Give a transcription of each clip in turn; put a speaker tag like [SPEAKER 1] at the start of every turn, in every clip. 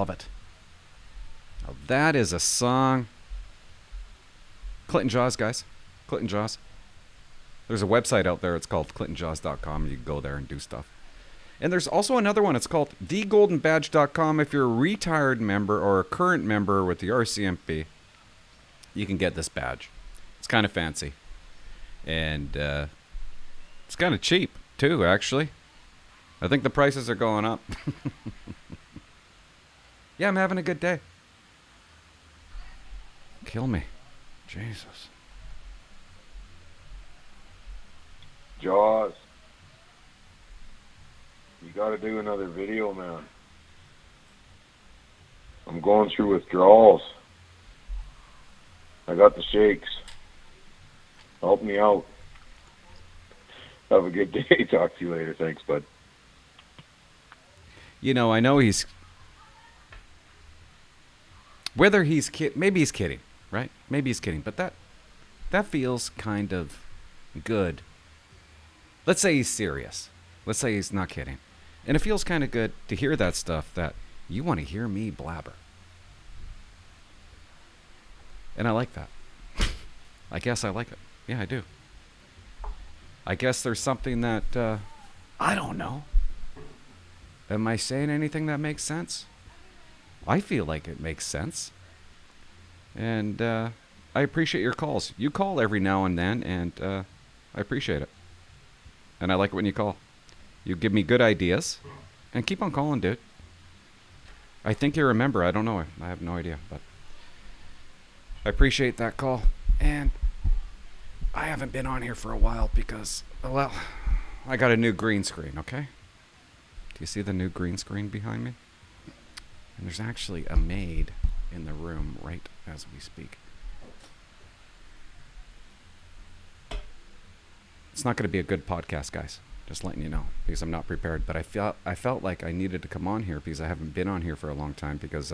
[SPEAKER 1] love it. Now that is a song. Clinton Jaws, guys. Clinton Jaws. There's a website out there. It's called clintonjaws.com. You can go there and do stuff. And there's also another one. It's called thegoldenbadge.com. If you're a retired member or a current member with the RCMP, you can get this badge. It's kind of fancy. And it's kind of cheap, too, actually. I think the prices are going up. Yeah, I'm having a good day. Kill me. Jesus.
[SPEAKER 2] Jaws, you gotta do another video, man. I'm going through withdrawals. I got the shakes. Help me out. Have a good day. Talk to you later. Thanks, bud.
[SPEAKER 1] You know, I know he's... Whether he's maybe he's kidding, right? Maybe he's kidding, but that feels kind of good. Let's say he's serious. Let's say he's not kidding. And it feels kind of good to hear that stuff that you want to hear me blabber. And I like that. I guess I like it. Yeah, I do. I guess there's something that, I don't know. Am I saying anything that makes sense? I feel like it makes sense. And I appreciate your calls. You call every now and then, and I appreciate it. And I like it when you call. You give me good ideas. And keep on calling, dude. I think you remember. I don't know. I have no idea. But I appreciate that call. And I haven't been on here for a while because, well, I got a new green screen, okay? Do you see the new green screen behind me? And there's actually a maid in the room right as we speak. It's not going to be a good podcast, guys. Just letting you know, because I'm not prepared. But I felt like I needed to come on here because I haven't been on here for a long time. Because,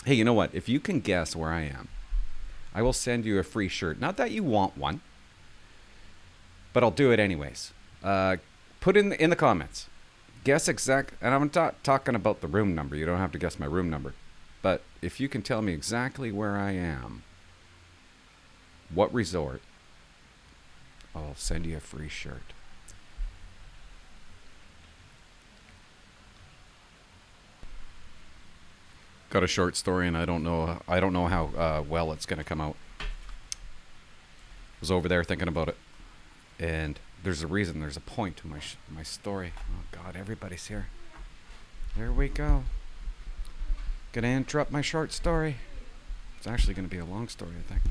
[SPEAKER 1] hey, you know what? If you can guess where I am, I will send you a free shirt. Not that you want one, but I'll do it anyways. Put in the comments. Guess exact, and I'm not talking about the room number. You don't have to guess my room number. But if you can tell me exactly where I am, what resort, I'll send you a free shirt. Got a short story, and I don't know how well it's going to come out. Was over there thinking about it, and there's a reason. There's a point to my story. Oh God, everybody's here. There we go. Gonna interrupt my short story. It's actually gonna be a long story, I think.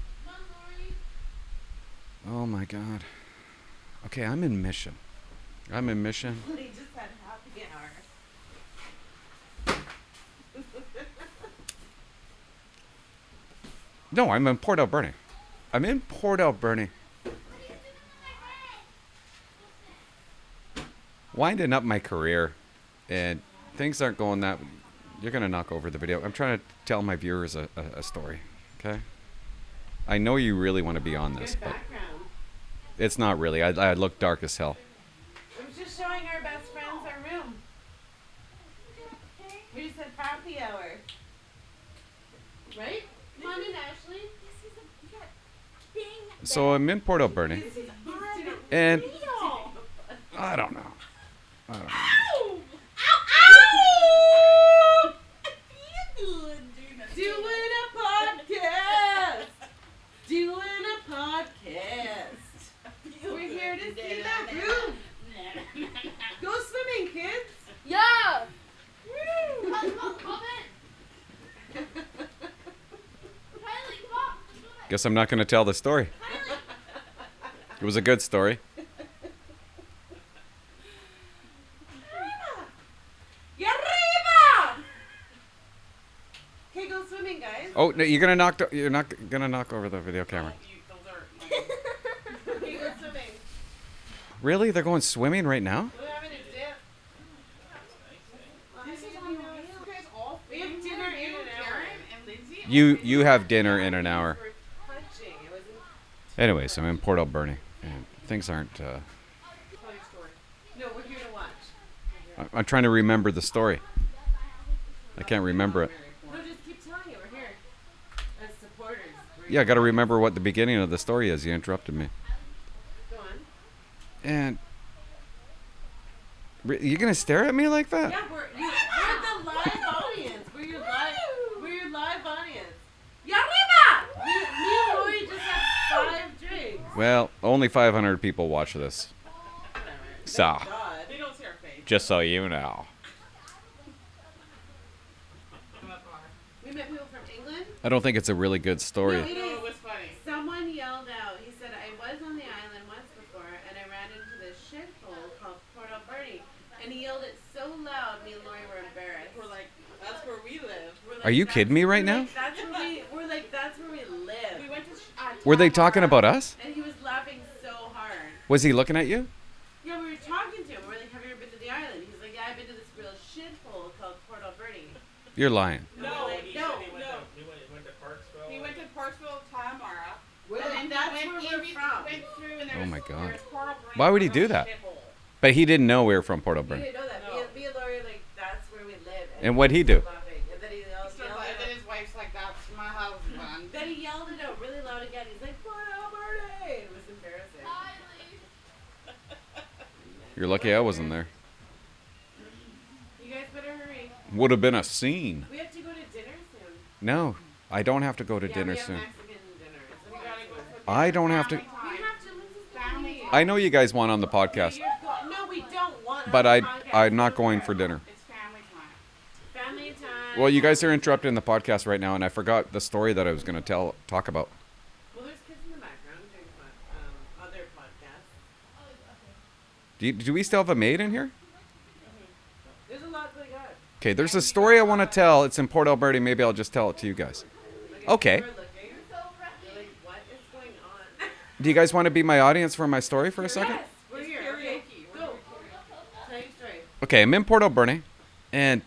[SPEAKER 1] Oh my God. Okay, I'm in Mission.
[SPEAKER 3] They just had happy hour.
[SPEAKER 1] No, I'm in Port Alberni. I'm in Port Alberni. Winding up my career, and things aren't going that... You're going to knock over the video. I'm trying to tell my viewers a story, okay? I know you really want to be on this, but it's not really. I look dark as hell.
[SPEAKER 3] I was just showing our best friends our room. We just said happy hour. Right? Come on in, Ashley.
[SPEAKER 1] So I'm in Port Alberni, and I don't know.
[SPEAKER 3] Ow! Ow! Ow! Doing a podcast. Doing a podcast. We're here to see that room. Go swimming, kids.
[SPEAKER 4] Yeah.
[SPEAKER 3] Woo!
[SPEAKER 1] Guess I'm not going to tell the story. It was a good story.
[SPEAKER 3] Okay, go swimming, guys.
[SPEAKER 1] Oh, no, you're not gonna knock over the video camera.
[SPEAKER 3] Okay, go swimming.
[SPEAKER 1] Really? They're going swimming right now?
[SPEAKER 3] We're having a dip. This is unreal. We have dinner in an hour.
[SPEAKER 1] You have dinner in an hour. Anyways, I'm in Port Alberni, and things aren't...
[SPEAKER 3] No, we're here to watch.
[SPEAKER 1] I'm trying to remember the story. I can't remember it.
[SPEAKER 3] No, just keep telling it. We're here as supporters.
[SPEAKER 1] Yeah, I got to remember what the beginning of the story is. You interrupted me.
[SPEAKER 3] Go on.
[SPEAKER 1] And you gonna stare at me like that?
[SPEAKER 3] Yeah, we're the live audience. We're your live audience. Yarriba! Me and Lori just had 5 drinks.
[SPEAKER 1] Well, only 500 people watch this. So,
[SPEAKER 3] God.
[SPEAKER 4] They don't see our face.
[SPEAKER 1] just so you know.
[SPEAKER 3] We met people from England.
[SPEAKER 1] I don't think it's a really good story.
[SPEAKER 3] No, it
[SPEAKER 4] No,
[SPEAKER 3] is.
[SPEAKER 4] it was funny.
[SPEAKER 3] Someone yelled out. He said, "I was on the island once before, and I ran into this shithole called Port Alberni." And he yelled it so loud, me and Lori were embarrassed.
[SPEAKER 4] We're like, that's where we live.
[SPEAKER 3] We're like,
[SPEAKER 1] Are you
[SPEAKER 3] "That's-
[SPEAKER 1] kidding me right
[SPEAKER 3] we're
[SPEAKER 1] now?
[SPEAKER 3] like, that's where we live.
[SPEAKER 4] We went to.
[SPEAKER 1] Were they talking about us?
[SPEAKER 3] And he was laughing so hard.
[SPEAKER 1] Was he looking at you?
[SPEAKER 3] Yeah, we were talking to him. We're like, "Have you ever been to the island?" He's like, "Yeah, I've been to this real shithole called Port Alberni."
[SPEAKER 1] You're lying.
[SPEAKER 4] No,
[SPEAKER 3] Like,
[SPEAKER 4] he
[SPEAKER 3] no,
[SPEAKER 4] said he went
[SPEAKER 3] no.
[SPEAKER 4] to-
[SPEAKER 5] He went to Parksville.
[SPEAKER 4] He went to Parksville, Tamara.
[SPEAKER 3] Well,
[SPEAKER 4] and then
[SPEAKER 3] that's
[SPEAKER 4] he
[SPEAKER 3] where
[SPEAKER 4] went,
[SPEAKER 3] we're
[SPEAKER 4] he
[SPEAKER 3] from.
[SPEAKER 4] Went through and there
[SPEAKER 1] Oh
[SPEAKER 4] was,
[SPEAKER 1] my God.
[SPEAKER 4] there was Port Alberni,
[SPEAKER 1] Why would he
[SPEAKER 4] a
[SPEAKER 1] do that?
[SPEAKER 4] shithole.
[SPEAKER 1] But he didn't know we were from Port
[SPEAKER 3] We
[SPEAKER 1] Alberni.
[SPEAKER 3] didn't know that.
[SPEAKER 4] No.
[SPEAKER 3] Me and Lori, like, that's where we live.
[SPEAKER 1] And what'd he do?
[SPEAKER 3] Laughing. And then he yelled,
[SPEAKER 4] So,
[SPEAKER 3] yelled
[SPEAKER 4] and
[SPEAKER 3] it
[SPEAKER 4] then
[SPEAKER 3] out.
[SPEAKER 4] his wife's like, that's my husband.
[SPEAKER 3] Then he yelled it out really loud again. He's like, "Port Alberni!" It was embarrassing.
[SPEAKER 1] You're lucky I wasn't there.
[SPEAKER 3] You guys better hurry.
[SPEAKER 1] Would have been a scene.
[SPEAKER 3] We have to go to dinner soon.
[SPEAKER 1] No, I don't have to go to
[SPEAKER 3] Yeah,
[SPEAKER 1] dinner
[SPEAKER 3] we have
[SPEAKER 1] soon.
[SPEAKER 3] Mexican dinner.
[SPEAKER 4] We gotta go for
[SPEAKER 1] I don't have to.
[SPEAKER 4] family
[SPEAKER 3] We
[SPEAKER 4] time.
[SPEAKER 3] have to listen to
[SPEAKER 4] Family.
[SPEAKER 1] I know you guys want on the podcast,
[SPEAKER 3] No, we don't want.
[SPEAKER 1] but
[SPEAKER 3] on
[SPEAKER 1] I
[SPEAKER 3] the podcast.
[SPEAKER 1] I'm not going for dinner.
[SPEAKER 4] It's family time.
[SPEAKER 3] Family time.
[SPEAKER 1] Well, you guys are interrupting the podcast right now, and I forgot the story that I was going to talk about.
[SPEAKER 3] Well, there's kids in the background doing other podcasts.
[SPEAKER 1] Do we still have a maid in here?
[SPEAKER 3] There's a lot going on.
[SPEAKER 1] Okay, there's a story I want to tell. It's in Port Alberni. Maybe I'll just tell it to you guys. Okay.
[SPEAKER 3] We're looking. You're like, what is going on?
[SPEAKER 1] Do you guys want to be my audience for my story for a second?
[SPEAKER 3] Yes, we're here. Okay, go. Tell your story.
[SPEAKER 1] Okay, I'm in Port Alberni, and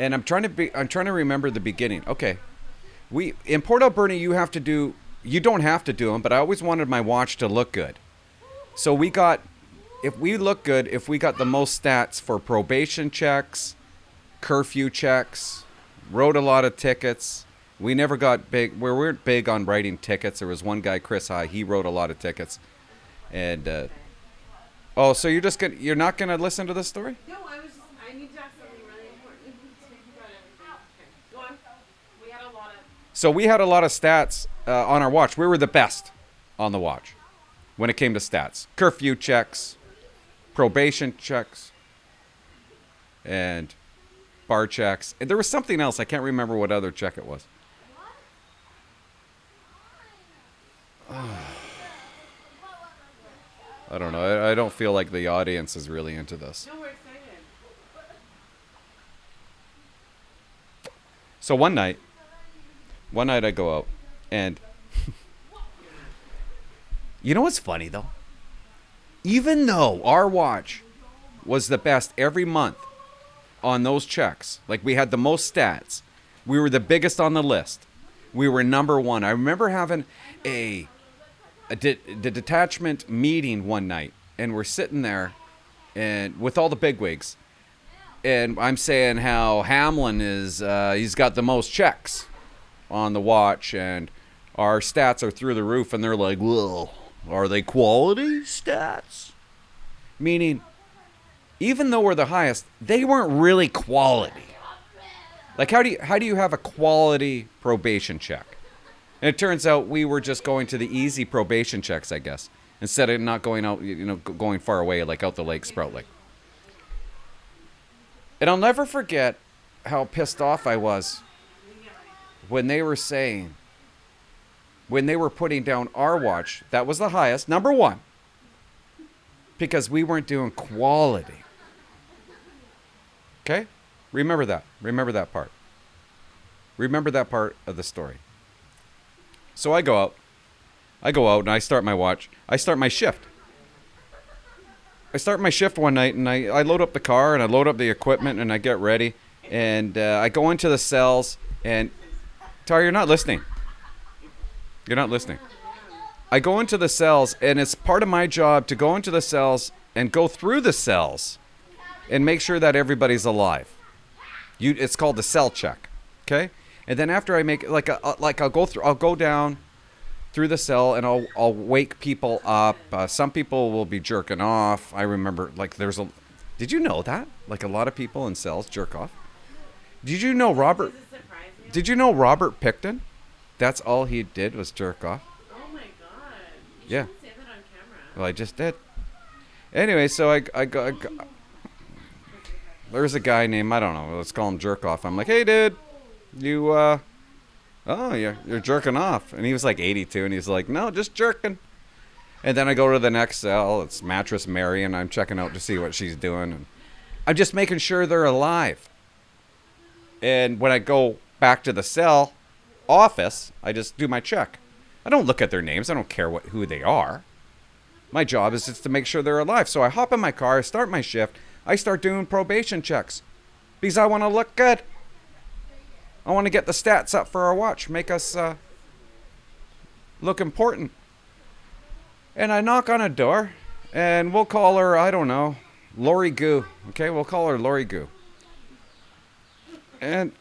[SPEAKER 1] I'm trying to remember the beginning. Okay, in Port Alberni you don't have to do them, but I always wanted my watch to look good. So if we got the most stats for probation checks, curfew checks, wrote a lot of tickets. We never got big. We weren't big on writing tickets. There was one guy, Chris High. He wrote a lot of tickets, and so you're not gonna listen to this story?
[SPEAKER 3] No, I need to ask something really important. Okay, go on.
[SPEAKER 4] We had a lot of.
[SPEAKER 1] So we had a lot of stats on our watch. We were the best on the watch when it came to stats. Curfew checks, probation checks, and bar checks. And there was something else. I can't remember what other check it was. I don't know. I don't feel like the audience is really into this.
[SPEAKER 3] No, we're excited.
[SPEAKER 1] So one night I go out, and you know what's funny though? Even though our watch was the best every month on those checks, like we had the most stats, we were the biggest on the list. We were number one. I remember having the detachment meeting one night, and we're sitting there, and with all the bigwigs, and I'm saying how Hamlin is he's got the most checks on the watch, and our stats are through the roof, and they're like, well, are they quality stats? Meaning, even though we're the highest, they weren't really quality. Like, how do you have a quality probation check? And it turns out we were just going to the easy probation checks, I guess, instead of not going out, going far away, like out the lake, Sprout Lake. And I'll never forget how pissed off I was when they were putting down our watch, that was the highest, number one, because we weren't doing quality. Okay? Remember that. Remember that part. Remember that part of the story. So I go out and I start my watch. I start my shift. I start my shift one night, and I load up the car, and I load up the equipment, and I get ready. And I go into the cells, and Tar, you're not listening. You're not listening. I go into the cells, and it's part of my job to go into the cells and go through the cells and make sure that everybody's alive. It's called the cell check. Okay? And then after I make I'll go down through the cell and I'll wake people up. Some people will be jerking off. I remember did you know that? Like a lot of people in cells jerk off. Did you know Robert?
[SPEAKER 3] Does it surprise you?
[SPEAKER 1] Did you know Robert Picton? That's all he did was jerk off.
[SPEAKER 3] Oh my god. You
[SPEAKER 1] Yeah.
[SPEAKER 3] shouldn't say that on camera.
[SPEAKER 1] Well, I just did. Anyway, so I go. There's a guy named, I don't know, let's call him Jerk Off. I'm like, hey, dude, you're jerking off. And he was like 82, and he's like, no, just jerking. And then I go to the next cell. It's Mattress Mary, and I'm checking out to see what she's doing. And I'm just making sure they're alive. And when I go back to the cell office, I just do my check. I don't look at their names. I don't care who they are. My job is just to make sure they're alive. So I hop in my car, I start my shift, I start doing probation checks because I want to look good. I want to get the stats up for our watch, make us look important. And I knock on a door, and we'll call her, I don't know, Lori Goo. Okay, we'll call her Lori Goo. And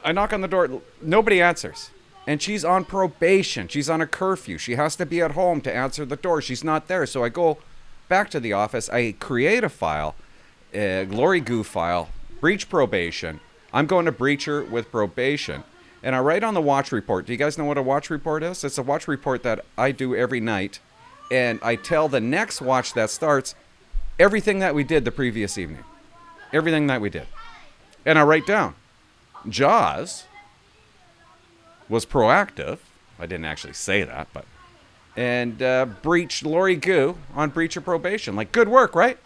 [SPEAKER 1] I knock on the door, nobody answers. And she's on probation. She's on a curfew. She has to be at home to answer the door. She's not there. So I go back to the office. I create a file, a Lori Goo file, breach probation. I'm going to breach her with probation. And I write on the watch report. Do you guys know what a watch report is? It's a watch report that I do every night. And I tell the next watch that starts everything that we did the previous evening. Everything that we did. And I write down, Jaws was proactive. I didn't actually say that, but. And breached Lori Goo on breach of probation. Like, good work, right?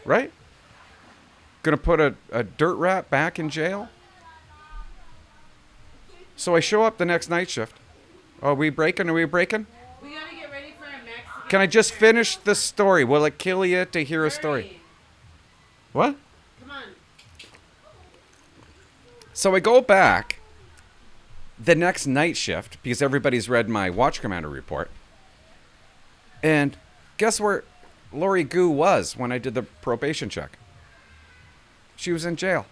[SPEAKER 1] Right? Gonna put a dirt rat back in jail? So I show up the next night shift. Are we breaking?
[SPEAKER 3] We gotta get ready for a Mexican.
[SPEAKER 1] Can I just finish the story? Will it kill you to hear a story?
[SPEAKER 3] Hurry.
[SPEAKER 1] What?
[SPEAKER 3] Come on.
[SPEAKER 1] So I go back the next night shift because everybody's read my watch commander report. And guess where Lori Goo was when I did the probation check? She was in jail.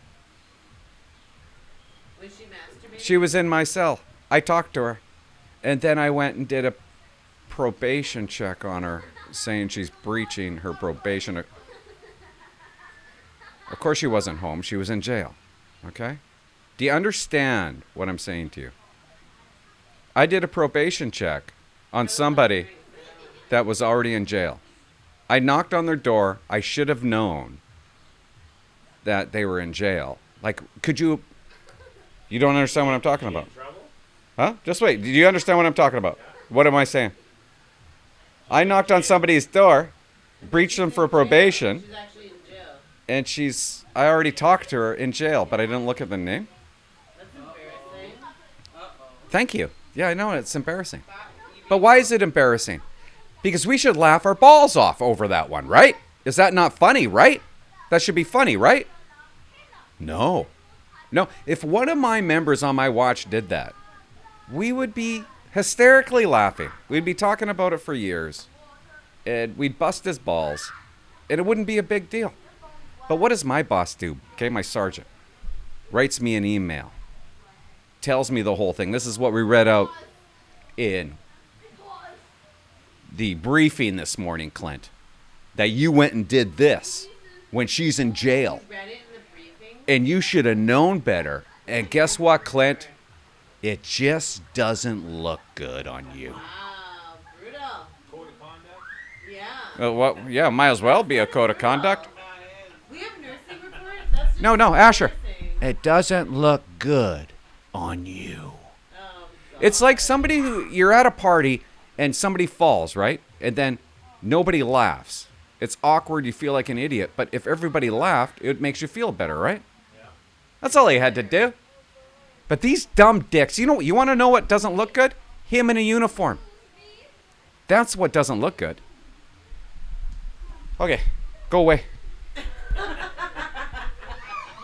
[SPEAKER 3] Was she masturbating?
[SPEAKER 1] She was in my cell. I talked to her. And then I went and did a probation check on her, saying she's breaching her probation. Of course she wasn't home. She was in jail. Okay? Do you understand what I'm saying to you? I did a probation check on somebody that was already in jail. I knocked on their door. I should have known that they were in jail. Like, could you... You don't understand what I'm talking about. Huh? Just wait. Do you understand what I'm talking about? What am I saying? I knocked on somebody's door, breached them for probation,
[SPEAKER 3] She's actually in jail.
[SPEAKER 1] and I already talked to her in jail, but I didn't look at the name.
[SPEAKER 3] That's embarrassing.
[SPEAKER 1] Thank you. Yeah, I know, it's embarrassing. But why is it embarrassing? Because we should laugh our balls off over that one, right? Is that not funny, right? That should be funny, right? No. No, if one of my members on my watch did that, we would be hysterically laughing. We'd be talking about it for years. And we'd bust his balls. And it wouldn't be a big deal. But what does my boss do? Okay, my sergeant. Writes me an email. Tells me the whole thing. This is what we read out in the briefing this morning, Clint. That you went and did this when she's in jail.
[SPEAKER 3] You read it in the briefing?
[SPEAKER 1] And you should have known better. And guess what, Clint? It just doesn't look good on you.
[SPEAKER 3] Wow, brutal.
[SPEAKER 5] Code of conduct?
[SPEAKER 3] Yeah.
[SPEAKER 1] Well, yeah, might as well be a code of conduct.
[SPEAKER 3] We have nursing report? That's just
[SPEAKER 1] No, Asher.
[SPEAKER 3] nursing.
[SPEAKER 1] It doesn't look good on you.
[SPEAKER 3] Oh, God.
[SPEAKER 1] It's like you're at a party and somebody falls, right? And then nobody laughs. It's awkward. You feel like an idiot. But if everybody laughed, it makes you feel better, right?
[SPEAKER 5] Yeah.
[SPEAKER 1] That's all he had to do. But these dumb dicks, you want to know what doesn't look good? Him in a uniform. That's what doesn't look good. Okay, go away.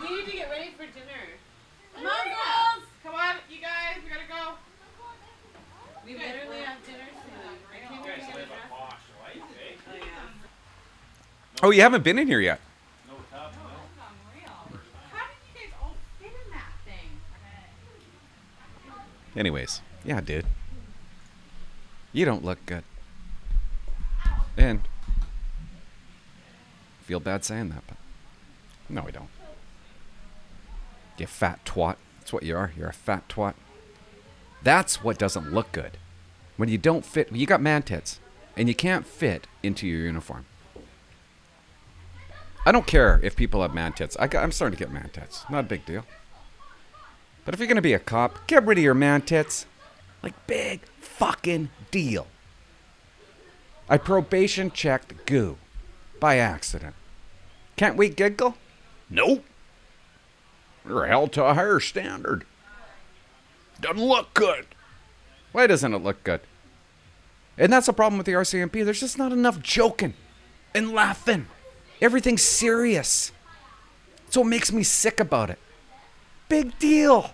[SPEAKER 3] We need to get ready for dinner.
[SPEAKER 4] Come on, girls! Come on, you guys, we gotta go.
[SPEAKER 3] We literally have dinner soon. I can't
[SPEAKER 5] You
[SPEAKER 3] wait
[SPEAKER 5] guys
[SPEAKER 3] to get
[SPEAKER 5] live a
[SPEAKER 3] dressed.
[SPEAKER 5] posh life, eh?
[SPEAKER 3] Oh, yeah.
[SPEAKER 1] Oh, you haven't been in here yet.
[SPEAKER 5] No tub, no.
[SPEAKER 4] Unreal. How did
[SPEAKER 1] Anyways, yeah, dude. You don't look good. And feel bad saying that, but no, I don't. You fat twat. That's what you are. You're a fat twat. That's what doesn't look good. When you don't fit, you got man tits, and you can't fit into your uniform. I don't care if people have man tits. I'm starting to get man tits. Not a big deal. But if you're going to be a cop, get rid of your man tits. Like, big fucking deal. I probation checked goo by accident. Can't we giggle? Nope. You're held to a higher standard. Doesn't look good. Why doesn't it look good? And that's the problem with the RCMP. There's just not enough joking and laughing. Everything's serious. That's what makes me sick about it. Big deal.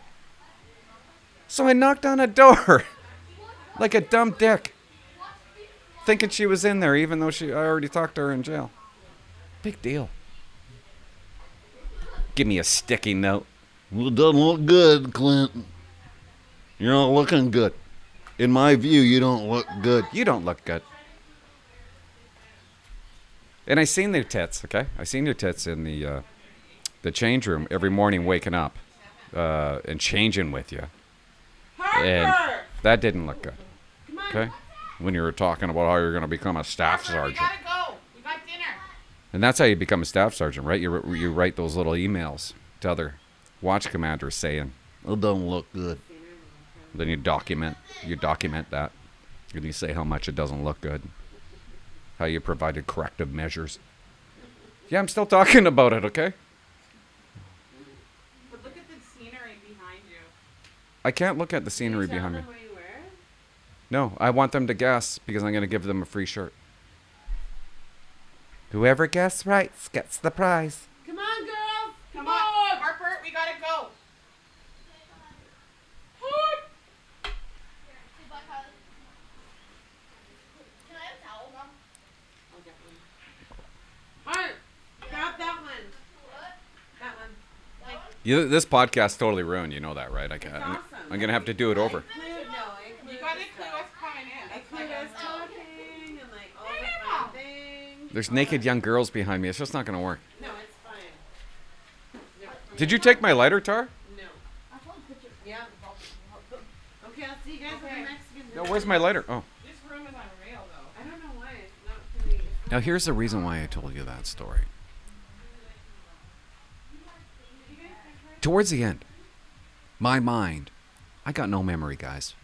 [SPEAKER 1] So I knocked on a door like a dumb dick, thinking she was in there, even though I already talked to her in jail. Big deal. Give me a sticky note.
[SPEAKER 6] Well, it doesn't look good, Clint. You're not looking good. In my view, you don't look good.
[SPEAKER 1] You don't look good. And I seen their tits, okay? I seen their tits in the change room every morning waking up and changing with you. And
[SPEAKER 4] Harper!
[SPEAKER 1] that didn't look good,
[SPEAKER 3] Come on.
[SPEAKER 1] okay? When you were talking about how you're going to become a staff
[SPEAKER 4] Harper, we
[SPEAKER 1] sergeant.
[SPEAKER 4] gotta go. We got dinner.
[SPEAKER 1] And that's how you become a staff sergeant, right? You write those little emails to other watch commanders saying,
[SPEAKER 6] It don't look good.
[SPEAKER 1] then you document that. And you say how much it doesn't look good. How you provided corrective measures. Yeah, I'm still talking about it, okay?
[SPEAKER 4] But look at the scenery behind you.
[SPEAKER 1] I can't look at the scenery
[SPEAKER 3] Can you tell
[SPEAKER 1] behind me.
[SPEAKER 3] them what you wear?
[SPEAKER 1] No, I want them to guess because I'm going to give them a free shirt. Whoever guesses right gets the prize.
[SPEAKER 3] Come on, girls.
[SPEAKER 4] Come on, Harper, we gotta go.
[SPEAKER 3] Heart, grab that one. That one.
[SPEAKER 1] This podcast totally ruined. You know that, right?
[SPEAKER 3] It's awesome.
[SPEAKER 1] I'm going to have to do it over.
[SPEAKER 4] You gotta clue us coming in.
[SPEAKER 3] I clued us talking and like all the fun things.
[SPEAKER 1] There's naked young girls behind me. It's just not going to work.
[SPEAKER 3] No, it's fine.
[SPEAKER 1] Did you take my lighter, Tar?
[SPEAKER 3] No. Yeah. Okay, I'll see you guys at the Mexican
[SPEAKER 1] No,
[SPEAKER 3] dinner.
[SPEAKER 1] where's my lighter? Oh.
[SPEAKER 4] This room is unreal, though.
[SPEAKER 3] I don't know why. It's not pretty.
[SPEAKER 1] Now, here's the reason why I told you that story. Towards the end, my mind, I got no memory, guys.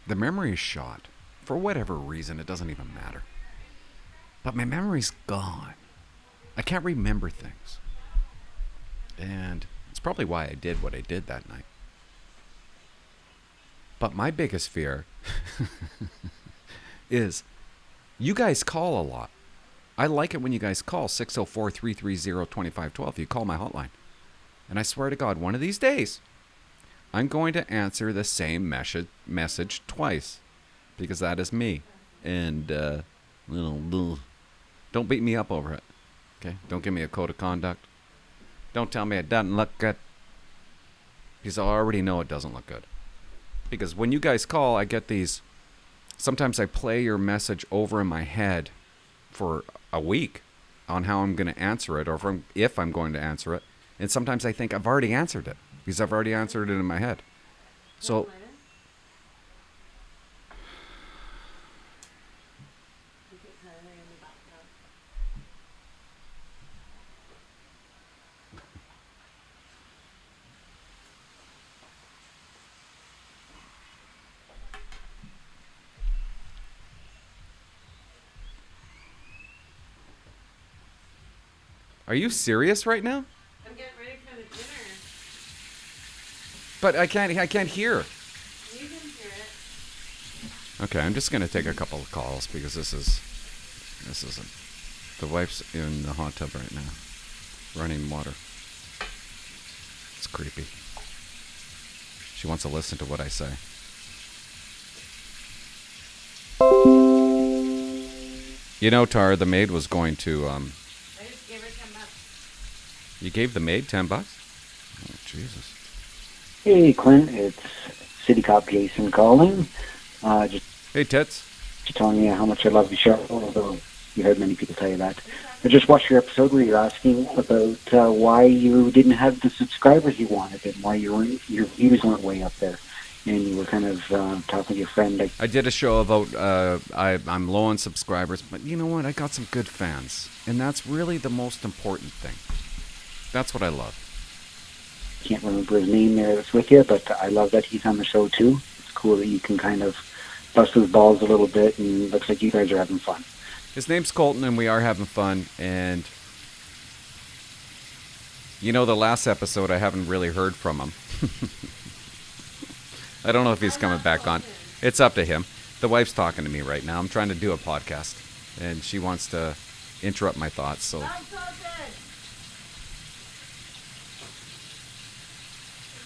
[SPEAKER 1] The memory is shot. For whatever reason, it doesn't even matter. But my memory's gone. I can't remember things. And it's probably why I did what I did that night. But my biggest fear is you guys call a lot. I like it when you guys call 604-330-2512. You call my hotline. And I swear to God, one of these days, I'm going to answer the same message twice. Because that is me. And, don't beat me up over it. Okay? Don't give me a code of conduct. Don't tell me it doesn't look good. Because I already know it doesn't look good. Because when you guys call, I get these. Sometimes I play your message over in my head for a week on how I'm going to answer it or if I'm going to answer it. And sometimes I think I've already answered it because I've already answered it in my head. So are you serious right now?
[SPEAKER 3] I'm getting ready for the dinner.
[SPEAKER 1] But I can't hear.
[SPEAKER 3] You can hear it.
[SPEAKER 1] Okay, I'm just going to take a couple of calls because this isn't. The wife's in the hot tub right now, running water. It's creepy. She wants to listen to what I say. You know, Tar, the maid was going to,
[SPEAKER 3] I just gave her $10.
[SPEAKER 1] you gave the maid $10? Oh, Jesus.
[SPEAKER 2] Hey, Clint, it's
[SPEAKER 7] City Cop Jason calling. Just
[SPEAKER 1] Hey, Tits.
[SPEAKER 7] telling you how much I love the show, although you heard many people tell you that. I just watched your episode where you're asking about why you didn't have the subscribers you wanted and why your views weren't way up there. And you were kind of talking to your friend.
[SPEAKER 1] I did a show about I'm low on subscribers, but you know what? I got some good fans, and that's really the most important thing. That's what I love.
[SPEAKER 7] Can't remember his name there that's with you, but I love that he's on the show too. It's cool that you can kind of bust his balls a little bit, and it looks like you guys are having fun.
[SPEAKER 1] His name's Colton, and we are having fun. And you know, the last episode, I haven't really heard from him. I don't know if he's coming back on. It's up to him. The wife's talking to me right now. I'm trying to do a podcast, and she wants to interrupt my thoughts. So,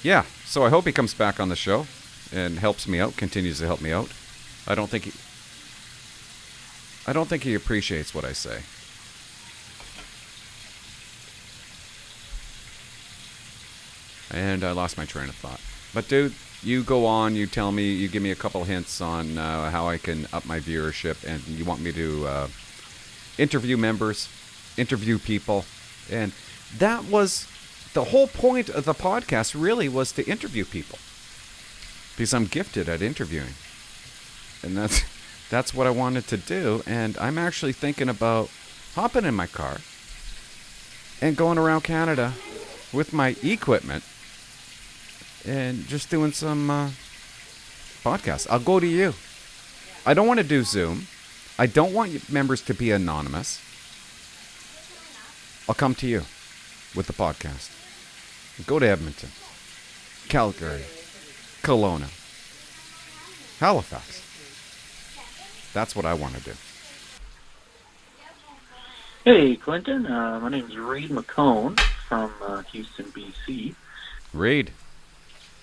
[SPEAKER 1] yeah. So I hope he comes back on the show and helps me out. Continues to help me out. I don't think he appreciates what I say. And I lost my train of thought. But dude, you go on, you tell me, you give me a couple hints on how I can up my viewership, and you want me to interview members, interview people. And that was the whole point of the podcast, really, was to interview people. Because I'm gifted at interviewing. And that's what I wanted to do. And I'm actually thinking about hopping in my car and going around Canada with my equipment and just doing some podcasts. I'll go to you. I don't want to do Zoom. I don't want members to be anonymous. I'll come to you with the podcast. Go to Edmonton, Calgary, Kelowna, Halifax. That's what I want to do.
[SPEAKER 8] Hey, Clinton. My name is Reed McCone from Houston, BC.
[SPEAKER 1] Reed.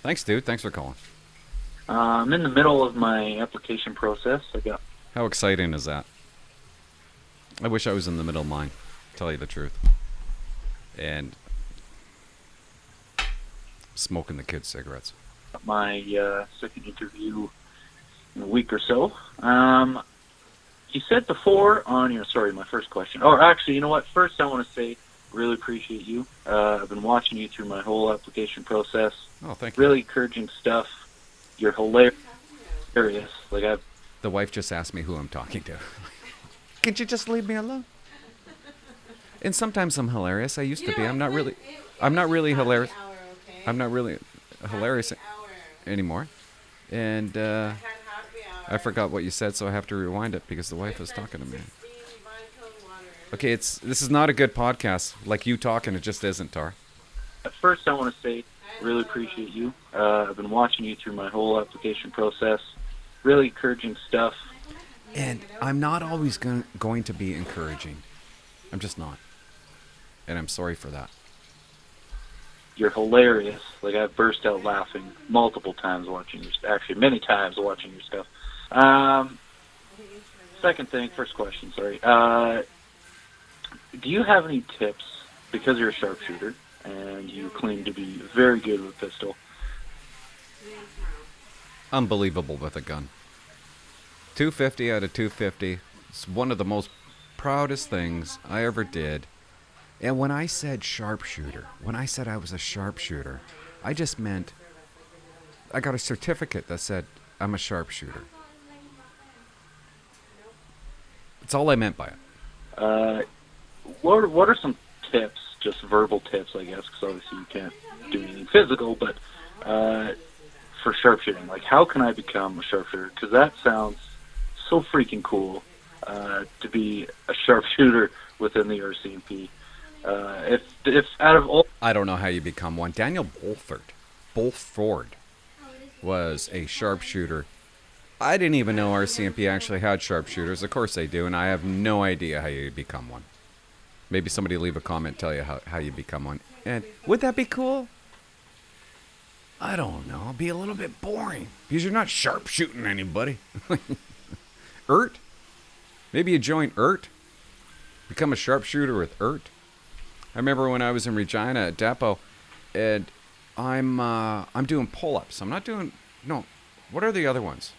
[SPEAKER 1] Thanks, dude. Thanks for calling.
[SPEAKER 8] I'm in the middle of my application process.
[SPEAKER 1] How exciting is that? I wish I was in the middle of mine, to tell you the truth. And smoking the kids' cigarettes.
[SPEAKER 8] My second interview in a week or so. You said before on your, sorry, my first question. Or actually, you know what? First, I want to say, really appreciate you. I've been watching you through my whole application process.
[SPEAKER 1] Oh, thank you.
[SPEAKER 8] Really encouraging stuff. You're hilarious.
[SPEAKER 1] The wife just asked me who I'm talking to. Could you just leave me alone? And sometimes I'm hilarious. I used to be. I'm not really hilarious. I'm not really hilarious anymore. And I forgot what you said, so I have to rewind it because the wife is talking to me. Okay, this is not a good podcast. Like you talking, it just isn't, Tar.
[SPEAKER 8] At first, I want to say, really appreciate you. I've been watching you through my whole application process. Really encouraging stuff.
[SPEAKER 1] And I'm not always going to be encouraging. I'm just not. And I'm sorry for that.
[SPEAKER 8] You're hilarious. I burst out laughing multiple times watching your stuff. Actually, many times watching your stuff. First question, sorry. Do you have any tips, because you're a sharpshooter, and you claim to be very good with a pistol?
[SPEAKER 1] Unbelievable with a gun. 250 out of 250. It's one of the most proudest things I ever did. And when I said sharpshooter, when I said I was a sharpshooter, I just meant I got a certificate that said I'm a sharpshooter. That's all I meant by it.
[SPEAKER 8] What are some tips, just verbal tips, I guess, because obviously you can't do anything physical, but for sharpshooting? How can I become a sharpshooter? Because that sounds so freaking cool, to be a sharpshooter within the RCMP. If out of all...
[SPEAKER 1] I don't know how you become one. Daniel Bulford was a sharpshooter. I didn't even know RCMP actually had sharpshooters. Of course they do, and I have no idea how you become one. Maybe somebody leave a comment, tell you how you become one. And would that be cool? I don't know. It'd be a little bit boring because you're not sharpshooting anybody. ERT? Maybe you join ERT? Become a sharpshooter with ERT? I remember when I was in Regina at Depot, and I'm doing pull-ups. I'm not doing No. What are the other ones?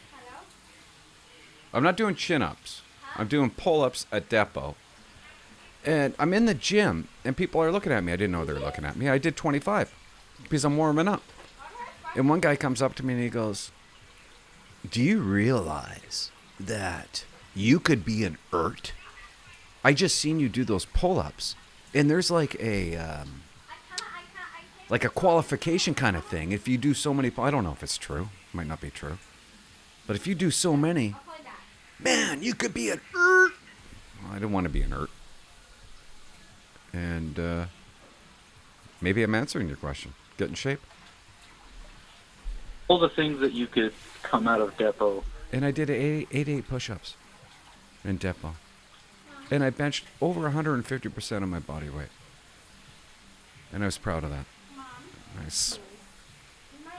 [SPEAKER 1] I'm not doing chin-ups. I'm doing pull-ups at depot. And I'm in the gym, and people are looking at me. I didn't know they were looking at me. I did 25 because I'm warming up. And one guy comes up to me and he goes, "Do you realize that you could be an ERT? I just seen you do those pull-ups, and there's like a qualification kind of thing. If you do so many, I don't know if it's true. It might not be true. But if you do so many, man, you could be an ERT." Well, I didn't want to be an ERT. And maybe I'm answering your question. Get in shape.
[SPEAKER 8] All the things that you could come out of depot.
[SPEAKER 1] And I did 88 push-ups in depot. And I benched over 150% of my body weight. And I was proud of that. I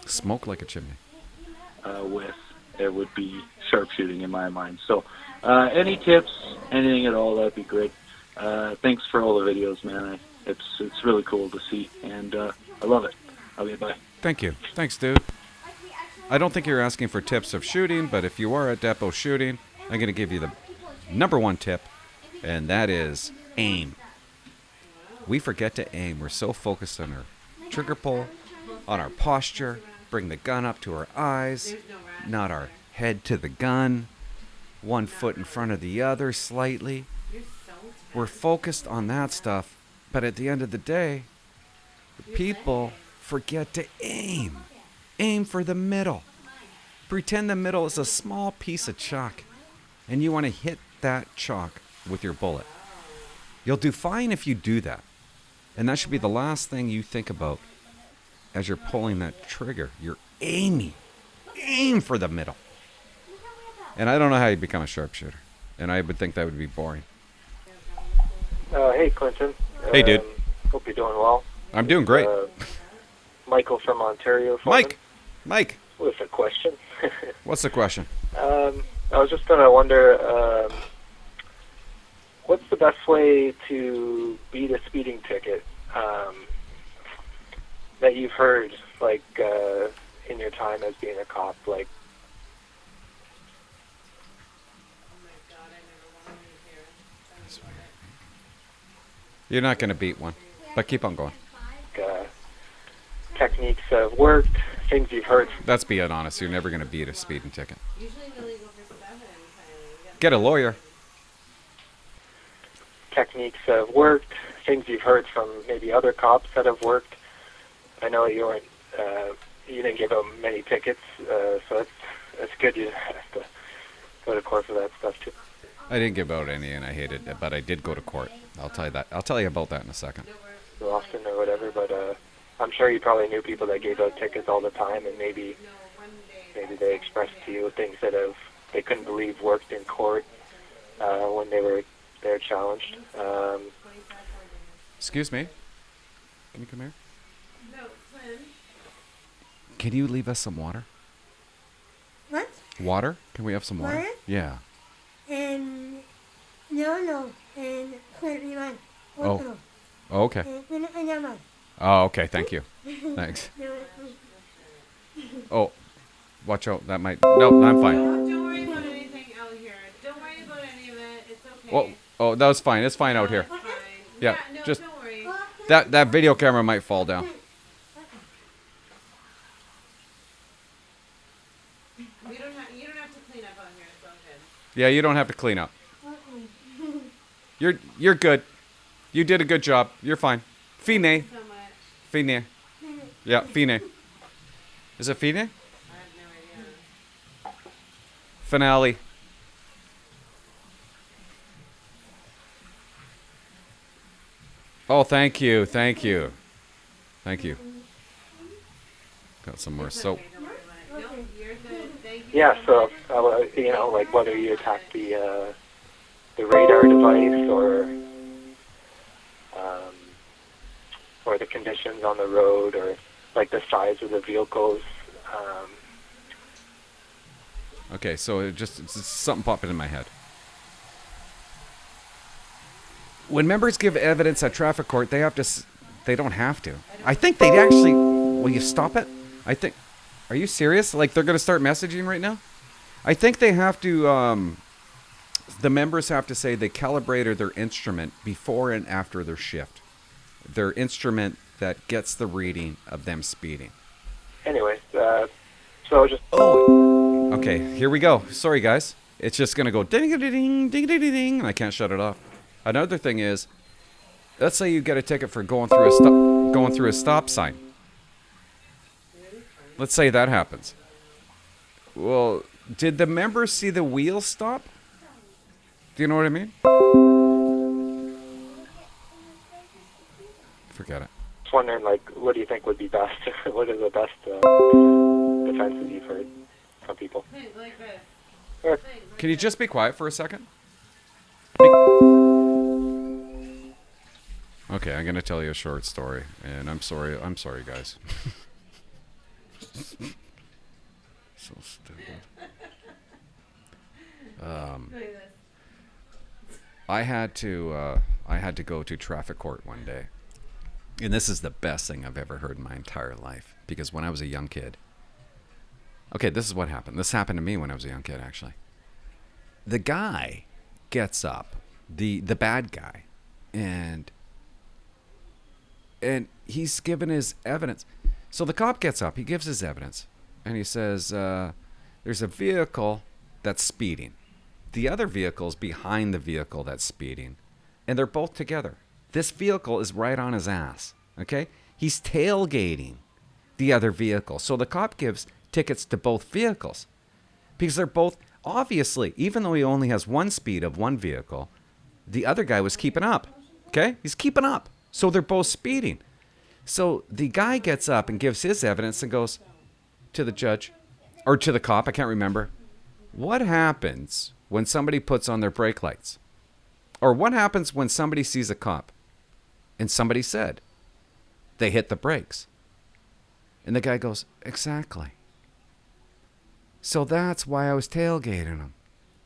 [SPEAKER 1] smoked like a chimney.
[SPEAKER 8] With it would be sharpshooting in my mind. So, any tips, anything at all, that'd be great. Thanks for all the videos, man. It's really cool to see, and I love it. Okay, bye.
[SPEAKER 1] Thank you. Thanks, dude. I don't think you're asking for tips of shooting, but if you are at depot shooting, I'm going to give you the number one tip, and that is aim. We forget to aim. We're so focused on our trigger pull, on our posture, bring the gun up to our eyes, not our head to the gun, one foot in front of the other slightly. We're focused on that stuff, but at the end of the day, people forget to aim. Aim for the middle. Pretend the middle is a small piece of chalk, and you want to hit that chalk with your bullet. You'll do fine if you do that. And that should be the last thing you think about as you're pulling that trigger. You're aiming. Aim for the middle. And I don't know how you become a sharpshooter. And I would think that would be boring.
[SPEAKER 9] Hey, Clinton.
[SPEAKER 1] Hey, dude.
[SPEAKER 9] Hope you're doing well.
[SPEAKER 1] I'm doing great.
[SPEAKER 9] Michael from Ontario.
[SPEAKER 1] Mike.
[SPEAKER 9] With a question.
[SPEAKER 1] What's the question?
[SPEAKER 9] I was just going to wonder, what's the best way to beat a speeding ticket that you've heard, like, in your time as being a cop? Like,
[SPEAKER 1] You're not going to beat one, but keep on going.
[SPEAKER 9] techniques that have worked, things you've heard.
[SPEAKER 1] That's being honest. You're never going to beat a speeding ticket.
[SPEAKER 3] Usually the legal for 7. Tyler.
[SPEAKER 1] Get a lawyer.
[SPEAKER 9] Techniques that have worked, things you've heard from maybe other cops that have worked. I know you weren't, you didn't give out many tickets, so that's good. You have to go to court for that stuff too.
[SPEAKER 1] I didn't give out any, and I hated it, but I did go to court. I'll tell you that. I'll tell you about that in a second.
[SPEAKER 9] So often or whatever, but I'm sure you probably knew people that gave out tickets all the time, and maybe they expressed to you things that they couldn't believe worked in court when they're challenged.
[SPEAKER 1] Excuse me. Can you come here?
[SPEAKER 3] No, Flynn.
[SPEAKER 1] Can you leave us some water?
[SPEAKER 10] What?
[SPEAKER 1] Water? Can we have some water?
[SPEAKER 10] Water?
[SPEAKER 1] Yeah.
[SPEAKER 10] No, and Clinton.
[SPEAKER 1] Oh. Oh, okay. Oh, okay. Thank you. Thanks. Oh, watch out. That might. No, I'm fine.
[SPEAKER 3] Don't worry about anything out here. Don't worry about any of it. It's okay.
[SPEAKER 1] Oh, that was fine. It's fine out here.
[SPEAKER 3] It's fine.
[SPEAKER 1] Yeah,
[SPEAKER 3] No,
[SPEAKER 1] just
[SPEAKER 3] don't worry.
[SPEAKER 1] that video camera might fall down.
[SPEAKER 3] You don't have to clean up out here. It's all good.
[SPEAKER 1] Yeah, you don't have to clean up. You're good. You did a good job. You're fine. Fine.
[SPEAKER 3] Thank you so much.
[SPEAKER 1] Fine. Yeah, fine. Is it fine?
[SPEAKER 3] I have no idea.
[SPEAKER 1] Finale. Oh, thank you. Thank you. Thank you. Got some more soap.
[SPEAKER 3] Okay, don't worry about it. No, you're good. Thank you.
[SPEAKER 9] Yeah, so like whether you attack the radar device or the conditions on the road or like the size of the vehicles.
[SPEAKER 1] Okay, so it's something popping in my head. When members give evidence at traffic court, they don't have to. I think they'd actually. Will you stop it? I think. Are you serious? Like they're going to start messaging right now? I think they have to, the members have to say they calibrated their instrument before and after their shift. Their instrument that gets the reading of them speeding.
[SPEAKER 9] Anyways, so just
[SPEAKER 1] Oh. Okay, here we go. Sorry, guys. It's just going to go ding-a-ding, ding-a-ding, and I can't shut it off. Another thing is, let's say you get a ticket for going through a stop sign. Let's say that happens. Well, did the members see the wheel stop? Do you know what I mean? Forget it.
[SPEAKER 9] just wondering, like, what do you think would be best? What are the best defenses you've heard from people?
[SPEAKER 3] Things like this.
[SPEAKER 9] Sure.
[SPEAKER 1] Can you just be quiet for a second? Okay, I'm gonna tell you a short story, and I'm sorry, guys. So stupid. I had to go to traffic court one day, and this is the best thing I've ever heard in my entire life. Because when I was a young kid, okay, this is what happened. This happened to me when I was a young kid, actually. The guy gets up, the bad guy, and he's given his evidence. So the cop gets up, he gives his evidence, and he says, there's a vehicle that's speeding. The other vehicle's behind the vehicle that's speeding, and they're both together. This vehicle is right on his ass, okay? He's tailgating the other vehicle. So the cop gives tickets to both vehicles because they're both, obviously, even though he only has one speed of one vehicle, the other guy was keeping up, okay? He's keeping up. So they're both speeding. So the guy gets up and gives his evidence and goes to the judge, or to the cop, I can't remember. What happens when somebody puts on their brake lights? Or what happens when somebody sees a cop and somebody said they hit the brakes? And the guy goes, exactly. So that's why I was tailgating him,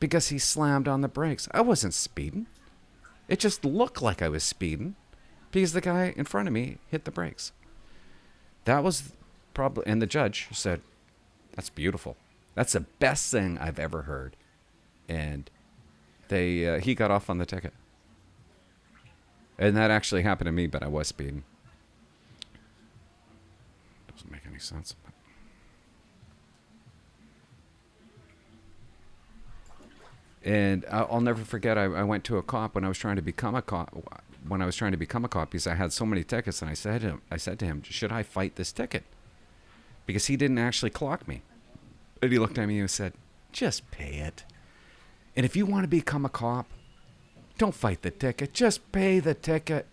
[SPEAKER 1] because he slammed on the brakes. I wasn't speeding. It just looked like I was speeding because the guy in front of me hit the brakes. That was probably, and the judge said, that's beautiful. That's the best thing I've ever heard. And he got off on the ticket. And that actually happened to me, but I was speeding. Doesn't make any sense. And I'll never forget, I went to a cop when I was trying to become a cop. When I was trying to become a cop, because I had so many tickets, and I said to him, should I fight this ticket? Because he didn't actually clock me. And he looked at me and said, just pay it. And if you want to become a cop, don't fight the ticket. Just pay the ticket.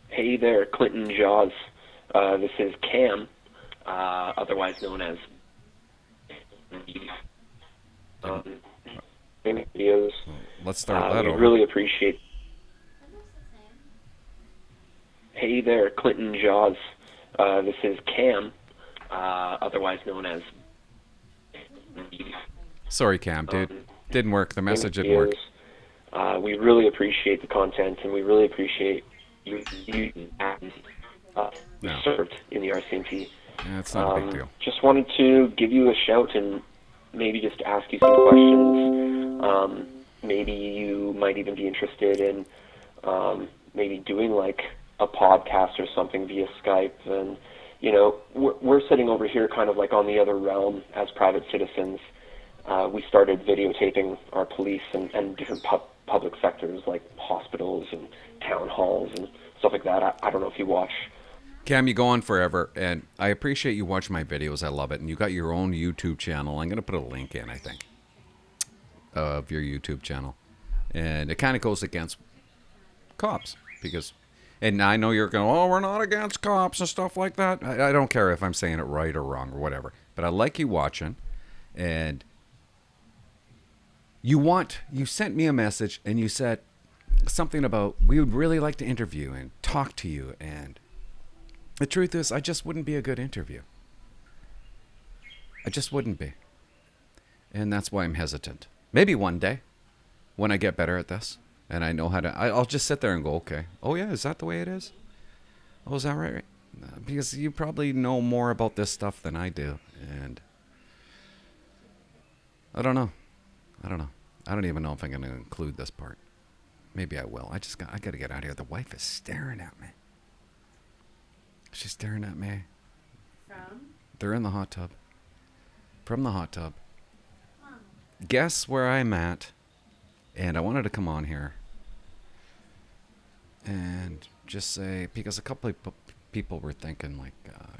[SPEAKER 9] Hey there, Clinton Jaws. This is Cam, otherwise known as videos.
[SPEAKER 1] Let's start that
[SPEAKER 9] we
[SPEAKER 1] over.
[SPEAKER 9] really appreciate. Hey there, Clinton Jaws. This is Cam, otherwise known as.
[SPEAKER 1] Sorry, Cam, dude. Didn't work. The message didn't work.
[SPEAKER 9] We really appreciate the content, and we really appreciate you served in the RCMP.
[SPEAKER 1] Yeah, it's not a big deal.
[SPEAKER 9] Just wanted to give you a shout and maybe just ask you some questions. Maybe you might even be interested in maybe doing like a podcast or something via Skype. And, you know, we're sitting over here kind of like on the other realm as private citizens. We started videotaping our police and different public sectors like hospitals and town halls and stuff like that. I don't know if you watch.
[SPEAKER 1] Cam, you go on forever, and I appreciate you watch my videos. I love it. And you got your own YouTube channel. I'm going to put a link in, I think, of your YouTube channel. And it kind of goes against cops because, and I know you're going, oh, we're not against cops and stuff like that. I don't care if I'm saying it right or wrong or whatever. But I like you watching, and you sent me a message, and you said something about we would really like to interview and talk to you, and the truth is, I just wouldn't be a good interview. I just wouldn't be. And that's why I'm hesitant. Maybe one day, when I get better at this, and I know how to, I'll just sit there and go, okay, oh yeah, is that the way it is? Oh, is that right? Because you probably know more about this stuff than I do, and I don't know. I don't know. I don't even know if I'm going to include this part. Maybe I will. I got to get out of here. The wife is staring at me. She's staring at me.
[SPEAKER 3] From?
[SPEAKER 1] They're in the hot tub. From the hot tub. Guess where I'm at. And I wanted to come on here and just say, because a couple of people were thinking, like,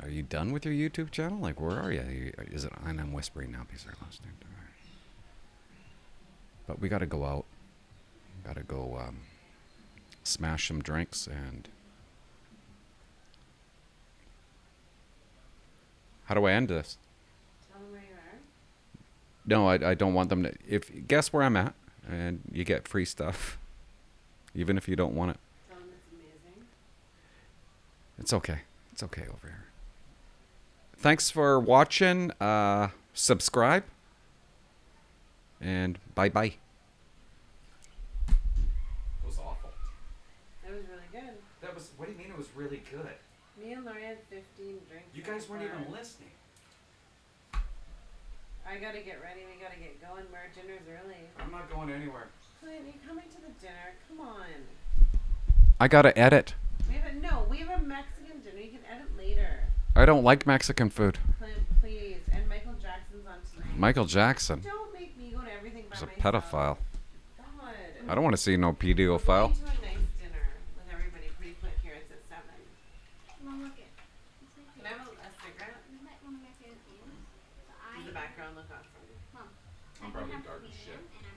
[SPEAKER 1] are you done with your YouTube channel? Like, where are you? Is it? And I'm whispering now because they're listening to me. But we got to go out. Got to go smash some drinks and. How do I end this?
[SPEAKER 3] Tell them where you are.
[SPEAKER 1] No, I don't want them to. Guess where I'm at, and you get free stuff, even if you don't want it.
[SPEAKER 3] Tell them it's amazing.
[SPEAKER 1] It's okay. It's okay over here. Thanks for watching. Subscribe. And bye-bye. It was awful.
[SPEAKER 3] That was really good.
[SPEAKER 1] What do you mean it was really good?
[SPEAKER 3] Me and Lori had 15 drinks.
[SPEAKER 1] You guys weren't
[SPEAKER 3] so far.
[SPEAKER 1] even listening.
[SPEAKER 3] I gotta get ready. We gotta get going. Our dinner's early.
[SPEAKER 1] I'm not going anywhere.
[SPEAKER 3] Clint, you coming to the dinner? Come on.
[SPEAKER 1] I gotta edit.
[SPEAKER 3] We have a Mexican dinner. You can edit later.
[SPEAKER 1] I don't like Mexican food.
[SPEAKER 3] Clint, please. And Michael Jackson's on tonight.
[SPEAKER 1] Michael Jackson.
[SPEAKER 3] Don't make me go to everything by
[SPEAKER 1] He's a
[SPEAKER 3] myself.
[SPEAKER 1] pedophile.
[SPEAKER 3] God.
[SPEAKER 1] I don't want to see no
[SPEAKER 3] We're
[SPEAKER 1] pedophile.
[SPEAKER 3] going to a nice dinner with everybody pretty quick here. It's at 7.
[SPEAKER 10] Mom, look it.
[SPEAKER 3] Can I have a cigarette?
[SPEAKER 10] Isn't that one of my favorite things? So
[SPEAKER 3] Does the background look awesome?
[SPEAKER 10] Mom,
[SPEAKER 1] I'm
[SPEAKER 10] I
[SPEAKER 1] probably
[SPEAKER 10] have
[SPEAKER 1] dark
[SPEAKER 10] to
[SPEAKER 1] as
[SPEAKER 10] be
[SPEAKER 1] shit.
[SPEAKER 10] in, and I'm